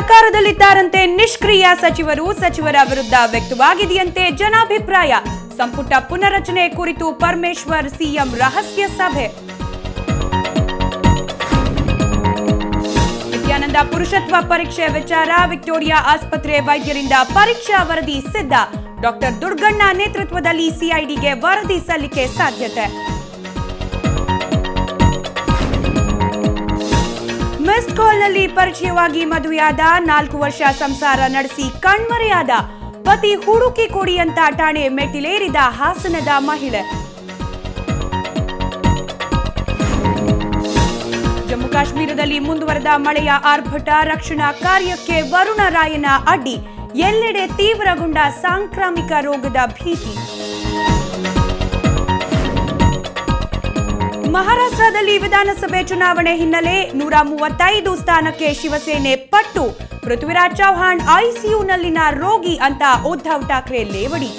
ಸರ್ಕಾರದಲ್ಲಿದ್ದಾರಂತೆ ನಿಷ್ಕ್ರಿಯ ಸಚಿವರ ವಿರುದ್ಧ ವ್ಯಕ್ತವಾಗಿದೆಯಂತೆ ಜನಾಭಿಪ್ರಾಯ. ಸಂಪುಟ ಪುನರಚನೆ ಕುರಿತು ಪರಮೇಶ್ವರ್ ಸಿಎಂ ರಹಸ್ಯ ಸಭೆ. ನಿತ್ಯಾನಂದ ಪುರುಷತ್ವ ಪರೀಕ್ಷೆ ವಿಚಾರ ವಿಕ್ಟೋರಿಯಾ ಆಸ್ಪತ್ರೆ ವೈದ್ಯರಿಂದ ಪರೀಕ್ಷಾ ವರದಿ ಸಿದ್ಧ. ಡಾಕ್ಟರ್ ದುರ್ಗಣ್ಣ ನೇತೃತ್ವದಲ್ಲಿ ಸಿಐಡಿಗೆ ವರದಿ ಸಲ್ಲಿಕೆ ಸಾಧ್ಯತೆ. ಮಿಸ್ಡ್ ಕಾಲ್ನಲ್ಲಿ ಪರಿಚಯವಾಗಿ ಮದುವೆಯಾದ 4 ವರ್ಷ ಸಂಸಾರ ನಡೆಸಿ ಕಣ್ಮರೆಯಾದ ಪತಿ ಹುಡುಕಿ ಕೊಡಿ ಅಂತ ಠಾಣೆ ಮೆಟ್ಟಿಲೇರಿದ ಹಾಸನದ ಮಹಿಳೆ. ಜಮ್ಮು ಕಾಶ್ಮೀರದಲ್ಲಿ ಮುಂದುವರೆದ ಮಳೆಯ ಆರ್ಭಟ, ರಕ್ಷಣಾ ಕಾರ್ಯಕ್ಕೆ ವರುಣ ರಾಯನ ಅಡ್ಡಿ. ಎಲ್ಲೆಡೆ ತೀವ್ರಗೊಂಡ ಸಾಂಕ್ರಾಮಿಕ ರೋಗದ ಭೀತಿ. ಮಹಾರಾಷ್ಟ್ರದಲ್ಲಿ ವಿಧಾನಸಭೆ ಚುನಾವಣೆ ಹಿನ್ನೆಲೆ 135 ಸ್ಥಾನಕ್ಕೆ ಶಿವಸೇನೆ ಪಟ್ಟು. ಪೃಥ್ವಿರಾಜ್ ಚೌಹಾಣ್ ಐಸಿಯುನಲ್ಲಿನ ರೋಗಿ ಅಂತ ಉದ್ಧವ್ ಠಾಕ್ರೆ ಲೇವಡಿ.